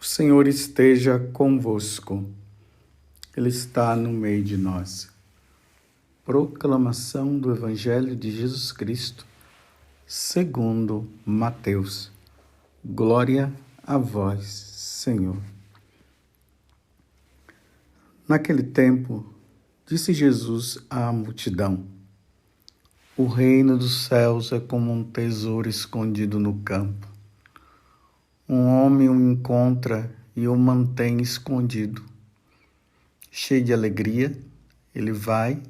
O Senhor esteja convosco, Ele está no meio de nós. Proclamação do Evangelho de Jesus Cristo, segundo Mateus. Glória a vós, Senhor. Naquele tempo, disse Jesus à multidão: o reino dos céus é como um tesouro escondido no campo. Um homem o encontra e o mantém escondido. Cheio de alegria, ele vai,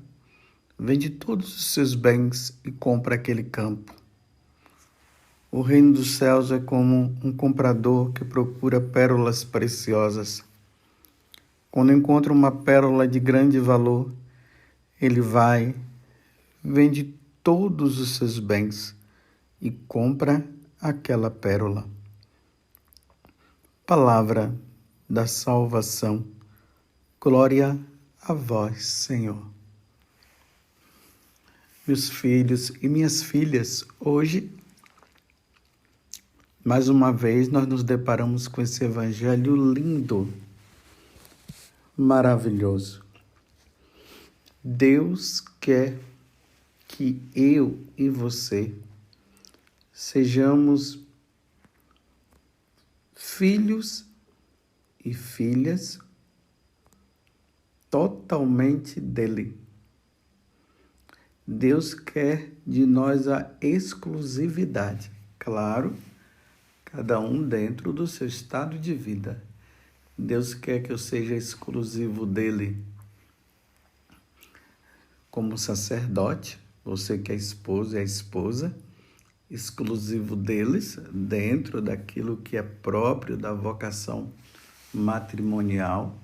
vende todos os seus bens e compra aquele campo. O reino dos céus é como um comprador que procura pérolas preciosas. Quando encontra uma pérola de grande valor, ele vai, vende todos os seus bens e compra aquela pérola. Palavra da salvação. Glória a vós, Senhor. Meus filhos e minhas filhas, hoje, mais uma vez, nós nos deparamos com esse evangelho lindo, maravilhoso. Deus quer que eu e você sejamos filhos e filhas totalmente dele. Deus quer de nós a exclusividade. Claro, cada um dentro do seu estado de vida. Deus quer que eu seja exclusivo dele. Como sacerdote, você que é esposo e a esposa, exclusivo deles, dentro daquilo que é próprio da vocação matrimonial,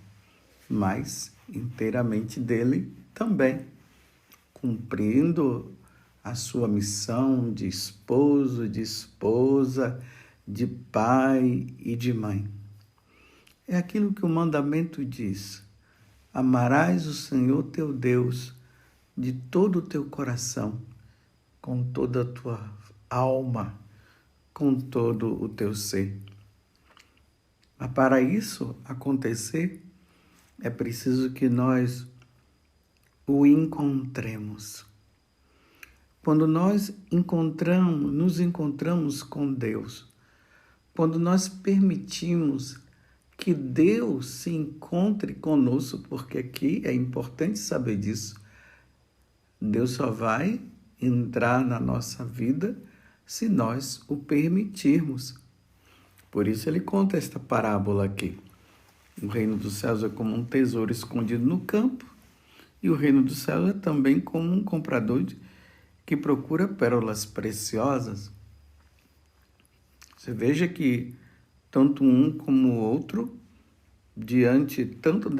mas inteiramente dele também, cumprindo a sua missão de esposo, de esposa, de pai e de mãe. É aquilo que o mandamento diz: amarás o Senhor teu Deus de todo o teu coração, com toda a tua alma, com todo o teu ser. Mas para isso acontecer, é preciso que nós o encontremos. Quando nós nos encontramos com Deus, quando nós permitimos que Deus se encontre conosco, porque aqui é importante saber disso, Deus só vai entrar na nossa vida se nós o permitirmos. Por isso ele conta esta parábola aqui. O reino dos céus é como um tesouro escondido no campo, e o reino dos céus é também como um comprador que procura pérolas preciosas. Você veja que tanto um como o outro, diante tanto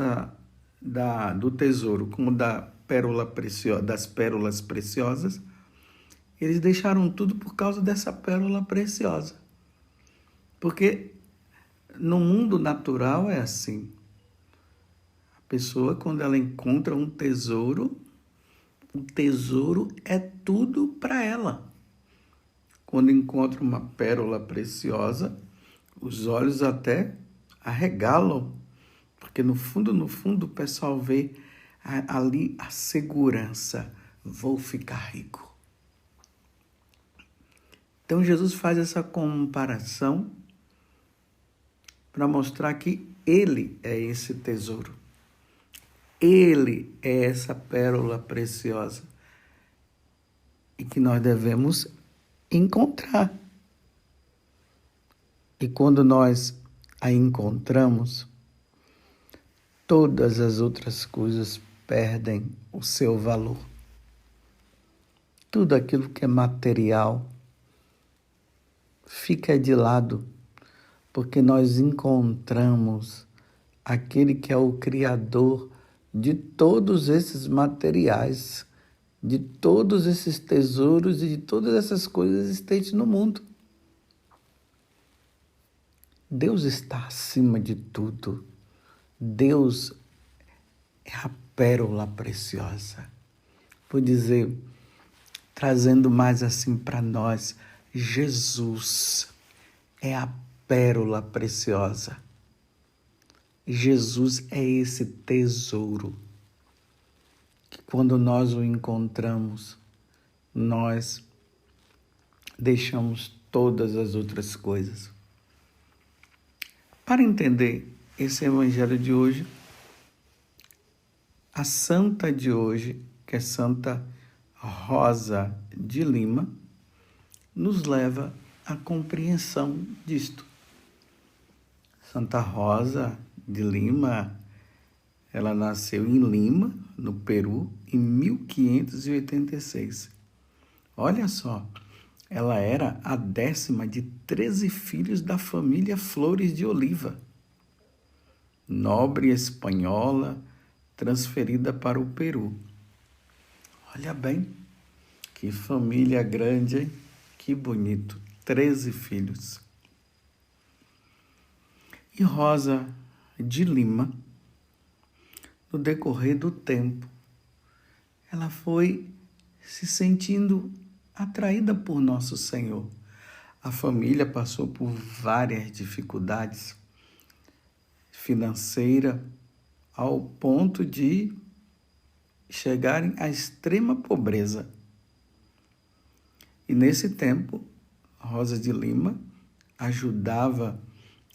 do tesouro como das pérolas preciosas, eles deixaram tudo por causa dessa pérola preciosa. Porque no mundo natural é assim. A pessoa, quando ela encontra um tesouro, o tesouro é tudo para ela. Quando encontra uma pérola preciosa, os olhos até arregalam, porque no fundo, o pessoal vê ali a segurança: vou ficar rico. Então Jesus faz essa comparação para mostrar que ele é esse tesouro. Ele é essa pérola preciosa e que nós devemos encontrar. E quando nós a encontramos, todas as outras coisas perdem o seu valor. Tudo aquilo que é material fica de lado, porque nós encontramos aquele que é o Criador de todos esses materiais, de todos esses tesouros e de todas essas coisas existentes no mundo. Deus está acima de tudo. Deus é a pérola preciosa. Vou dizer, trazendo mais assim para nós, Jesus é a pérola preciosa. Jesus é esse tesouro que quando nós o encontramos, nós deixamos todas as outras coisas. Para entender esse evangelho de hoje, a santa de hoje, que é Santa Rosa de Lima, nos leva à compreensão disto. Santa Rosa de Lima, ela nasceu em Lima, no Peru, em 1586. Olha só, ela era a 10ª de 13 filhos da família Flores de Oliva, nobre espanhola, transferida para o Peru. Olha bem, que família grande, hein? Que bonito, 13 filhos. E Rosa de Lima, no decorrer do tempo, ela foi se sentindo atraída por Nosso Senhor. A família passou por várias dificuldades financeiras, ao ponto de chegarem à extrema pobreza. E nesse tempo, Rosa de Lima ajudava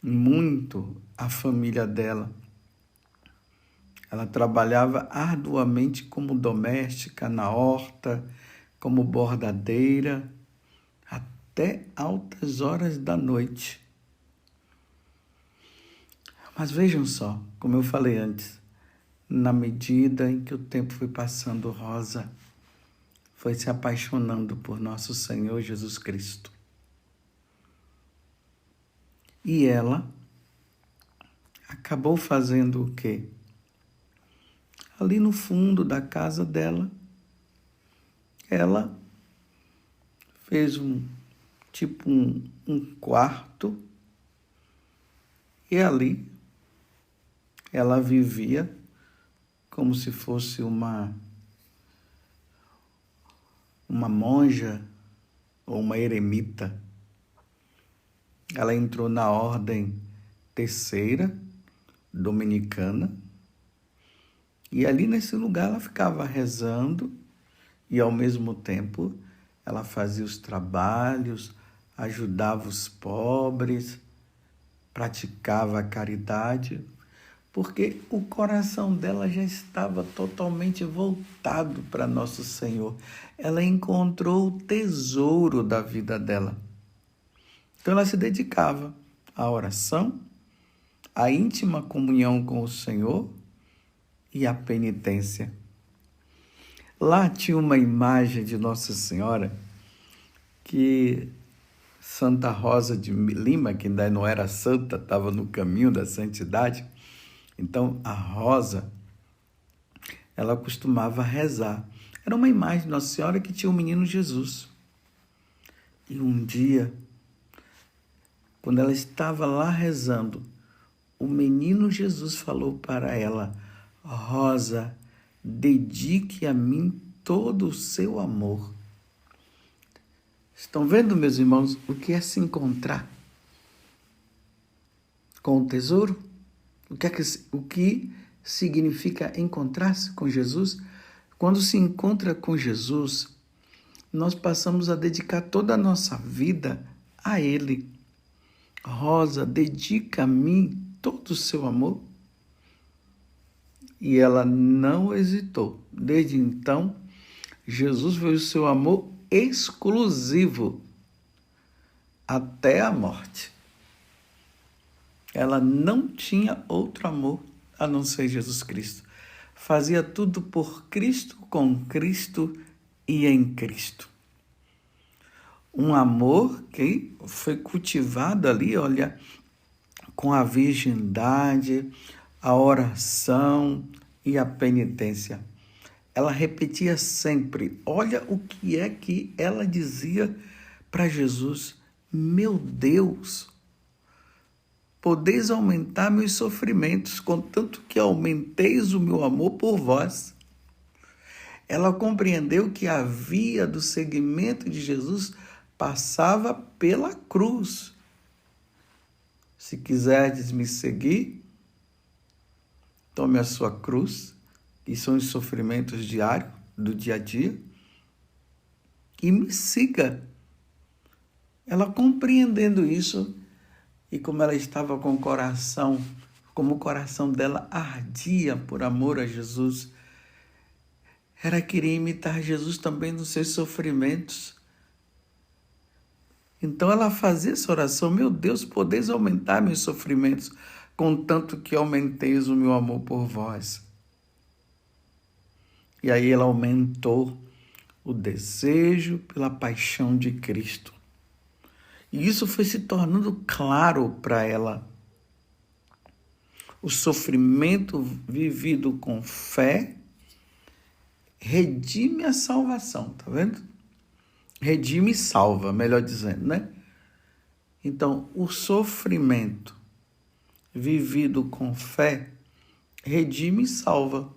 muito a família dela. Ela trabalhava arduamente como doméstica na horta, como bordadeira, até altas horas da noite. Mas vejam só, como eu falei antes, na medida em que o tempo foi passando, Rosa foi se apaixonando por nosso Senhor Jesus Cristo. E ela acabou fazendo o quê? Ali no fundo da casa dela, ela fez um quarto e ali ela vivia como se fosse uma monja ou uma eremita. Ela entrou na ordem terceira dominicana e ali nesse lugar ela ficava rezando e ao mesmo tempo ela fazia os trabalhos, ajudava os pobres, praticava a caridade, porque o coração dela já estava totalmente voltado para Nosso Senhor. Ela encontrou o tesouro da vida dela. Então ela se dedicava à oração, à íntima comunhão com o Senhor e à penitência. Lá tinha uma imagem de Nossa Senhora que Santa Rosa de Lima, que ainda não era santa, estava no caminho da santidade. Então, a Rosa, ela costumava rezar. Era uma imagem de Nossa Senhora que tinha o menino Jesus. E um dia, quando ela estava lá rezando, o menino Jesus falou para ela: Rosa, dedique a mim todo o seu amor. Estão vendo, meus irmãos, o que é se encontrar com o tesouro? O que significa encontrar-se com Jesus? Quando se encontra com Jesus, nós passamos a dedicar toda a nossa vida a Ele. Rosa, dedica a mim todo o seu amor. E ela não hesitou. Desde então, Jesus foi o seu amor exclusivo até a morte. Ela não tinha outro amor a não ser Jesus Cristo. Fazia tudo por Cristo, com Cristo e em Cristo. Um amor que foi cultivado ali, olha, com a virgindade, a oração e a penitência. Ela repetia sempre, olha o que é que ela dizia para Jesus: meu Deus, podeis aumentar meus sofrimentos, contanto que aumenteis o meu amor por vós. Ela compreendeu que a via do seguimento de Jesus passava pela cruz. Se quiserdes me seguir, tome a sua cruz, que são os sofrimentos diários do dia a dia, e me siga. Ela compreendendo isso, e como ela estava com o coração, como o coração dela ardia por amor a Jesus, ela queria imitar Jesus também nos seus sofrimentos. Então ela fazia essa oração: meu Deus, podeis aumentar meus sofrimentos, contanto que aumenteis o meu amor por vós. E aí ela aumentou o desejo pela paixão de Cristo. E isso foi se tornando claro para ela. O sofrimento vivido com fé redime a salvação, tá vendo? Redime e salva, melhor dizendo, né? Então, o sofrimento vivido com fé redime e salva.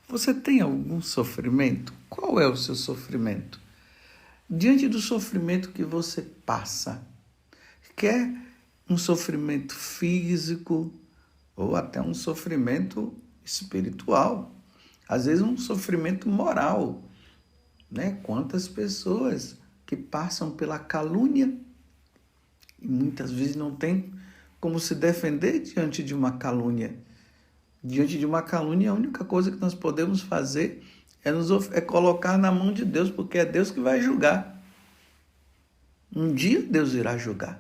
Você tem algum sofrimento? Qual é o seu sofrimento? Diante do sofrimento que você passa, quer um sofrimento físico ou até um sofrimento espiritual, às vezes um sofrimento moral, né? Quantas pessoas que passam pela calúnia e muitas vezes não tem como se defender diante de uma calúnia. Diante de uma calúnia, a única coisa que nós podemos fazer é colocar na mão de Deus, porque é Deus que vai julgar. Um dia Deus irá julgar.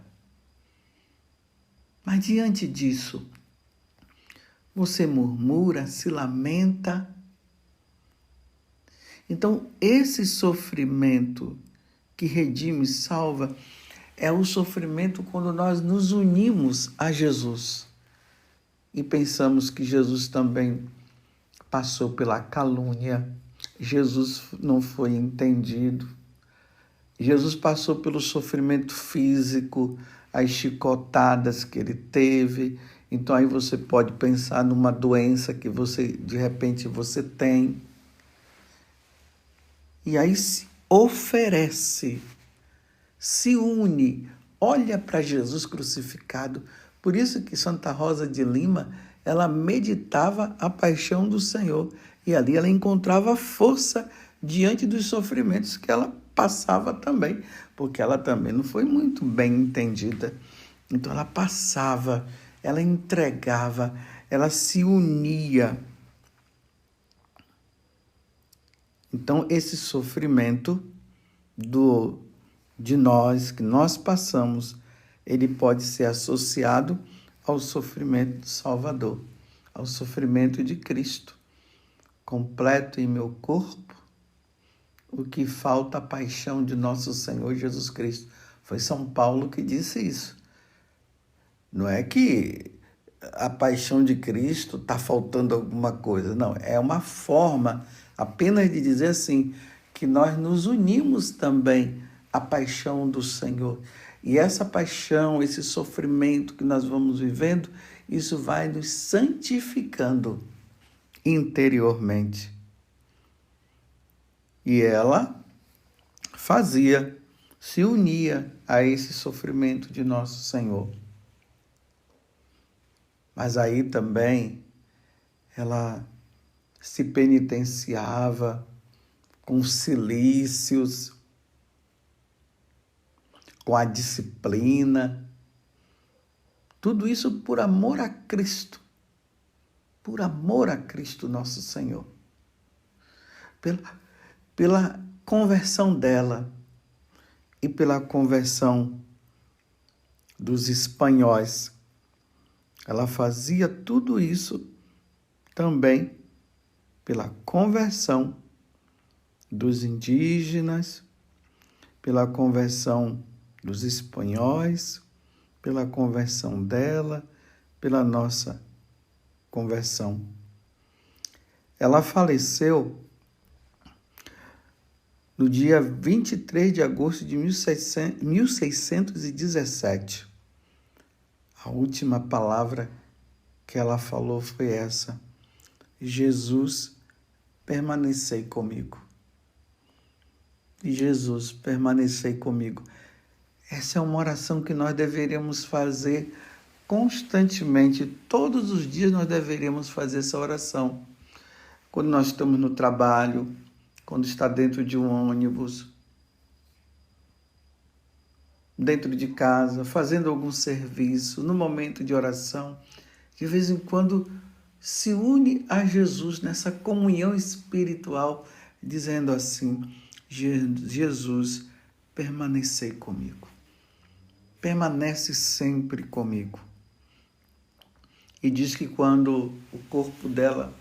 Mas diante disso, você murmura, se lamenta. Então, esse sofrimento que redime e salva é o sofrimento quando nós nos unimos a Jesus e pensamos que Jesus também passou pela calúnia, Jesus não foi entendido, Jesus passou pelo sofrimento físico, as chicotadas que ele teve. Então aí você pode pensar numa doença que de repente você tem. E aí se oferece, se une, olha para Jesus crucificado. Por isso que Santa Rosa de Lima, ela meditava a paixão do Senhor. E ali ela encontrava força diante dos sofrimentos que ela passava também. Porque ela também não foi muito bem entendida. Então ela passava, ela entregava, ela se unia. Então esse sofrimento de nós, que nós passamos, ele pode ser associado ao sofrimento do Salvador, ao sofrimento de Cristo. Completo em meu corpo o que falta a paixão de nosso Senhor Jesus Cristo. Foi São Paulo que disse isso. Não é que a paixão de Cristo está faltando alguma coisa, não. É uma forma apenas de dizer assim, que nós nos unimos também à paixão do Senhor. E essa paixão, esse sofrimento que nós vamos vivendo, isso vai nos santificando interiormente. E ela se unia a esse sofrimento de nosso Senhor. Mas aí também ela se penitenciava com cilícios, com a disciplina, tudo isso por amor a Cristo, nosso Senhor, pela conversão dela e pela conversão dos espanhóis. Ela fazia tudo isso também pela conversão dos indígenas, pela conversão dos espanhóis, pela conversão dela, pela nossa conversão. Ela faleceu no dia 23 de agosto de 1617. A última palavra que ela falou foi essa: Jesus, permanecei comigo. E Jesus, permanecei comigo. Essa é uma oração que nós deveríamos fazer constantemente, todos os dias nós deveríamos fazer essa oração. Quando nós estamos no trabalho, quando está dentro de um ônibus, dentro de casa, fazendo algum serviço, no momento de oração, de vez em quando se une a Jesus nessa comunhão espiritual, dizendo assim: Jesus, permanecei comigo. Permanece sempre comigo. E diz que quando o corpo dela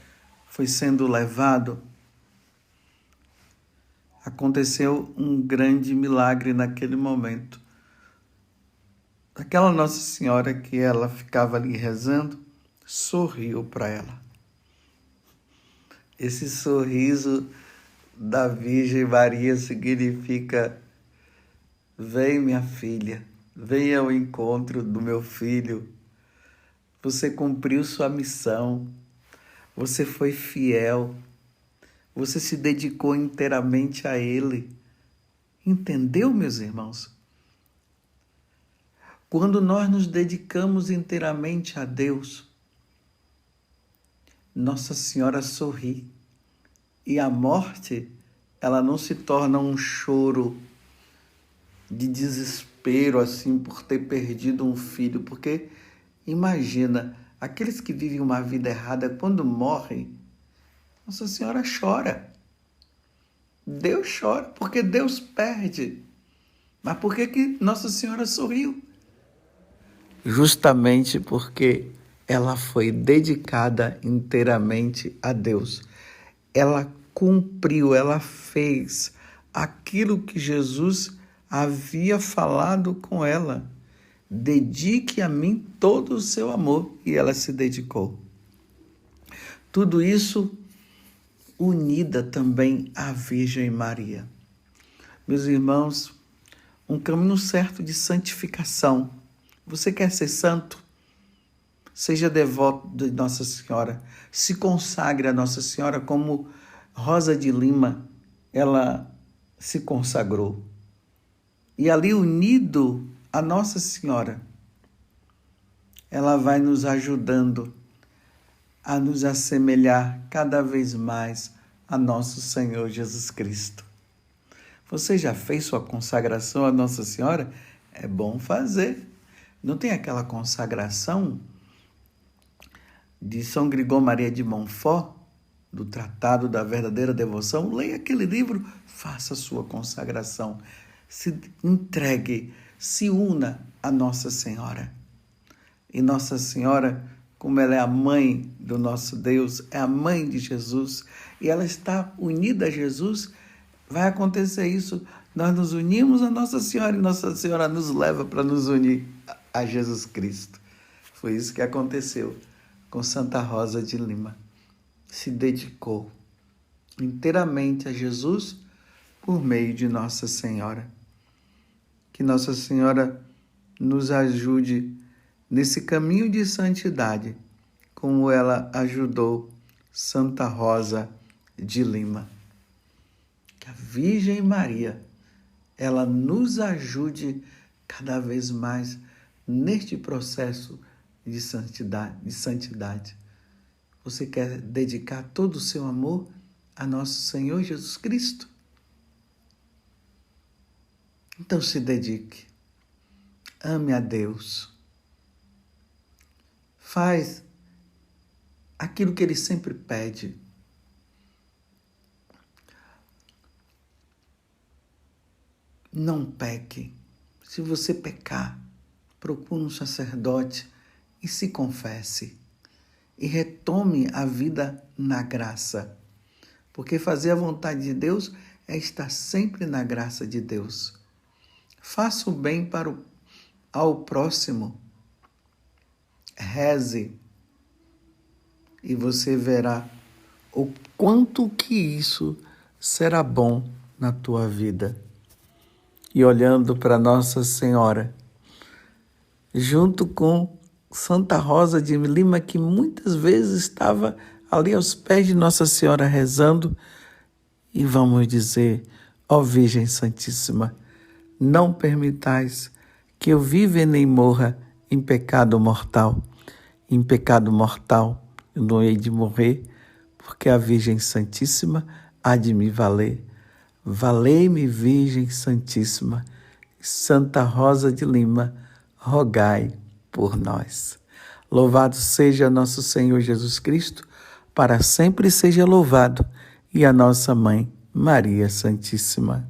foi sendo levado, aconteceu um grande milagre naquele momento. Aquela Nossa Senhora que ela ficava ali rezando, sorriu para ela. Esse sorriso da Virgem Maria significa: vem, minha filha, venha ao encontro do meu filho. Você cumpriu sua missão, você foi fiel, você se dedicou inteiramente a Ele. Entendeu, meus irmãos? Quando nós nos dedicamos inteiramente a Deus, Nossa Senhora sorri. E a morte, ela não se torna um choro de desespero, assim, por ter perdido um filho. Porque, imagina, aqueles que vivem uma vida errada, quando morrem, Nossa Senhora chora. Deus chora, porque Deus perde. Mas por que Nossa Senhora sorriu? Justamente porque ela foi dedicada inteiramente a Deus. Ela cumpriu, ela fez aquilo que Jesus havia falado com ela. Dedique a mim todo o seu amor. E ela se dedicou. Tudo isso unida também à Virgem Maria. Meus irmãos, um caminho certo de santificação. Você quer ser santo? Seja devoto de Nossa Senhora. Se consagre a Nossa Senhora como Rosa de Lima, ela se consagrou. E ali, unido a Nossa Senhora, ela vai nos ajudando a nos assemelhar cada vez mais a nosso Senhor Jesus Cristo. Você já fez sua consagração a Nossa Senhora? É bom fazer. Não tem aquela consagração de São Gregório Maria de Montfort, do Tratado da Verdadeira Devoção? Leia aquele livro, faça a sua consagração. Se entregue, se una a Nossa Senhora. E Nossa Senhora, como ela é a mãe do nosso Deus, é a mãe de Jesus, e ela está unida a Jesus, vai acontecer isso. Nós nos unimos a Nossa Senhora e Nossa Senhora nos leva para nos unir a Jesus Cristo. Foi isso que aconteceu com Santa Rosa de Lima. Se dedicou inteiramente a Jesus por meio de Nossa Senhora. Que Nossa Senhora nos ajude nesse caminho de santidade, como ela ajudou Santa Rosa de Lima. Que a Virgem Maria, ela nos ajude cada vez mais neste processo de santidade. Você quer dedicar todo o seu amor a nosso Senhor Jesus Cristo? Então se dedique. Ame a Deus. Faz aquilo que Ele sempre pede. Não peque. Se você pecar, procure um sacerdote e se confesse. E retome a vida na graça. Porque fazer a vontade de Deus é estar sempre na graça de Deus. Faça o bem ao próximo. Reze. E você verá o quanto que isso será bom na tua vida. E olhando para Nossa Senhora, junto com Santa Rosa de Lima, que muitas vezes estava ali aos pés de Nossa Senhora rezando, e vamos dizer: ó Virgem Santíssima, não permitais que eu viva e nem morra em pecado mortal. Em pecado mortal eu não hei de morrer, porque a Virgem Santíssima há de me valer. Valei-me, Virgem Santíssima, Santa Rosa de Lima, rogai por nós. Louvado seja nosso Senhor Jesus Cristo, para sempre seja louvado, e a nossa Mãe, Maria Santíssima.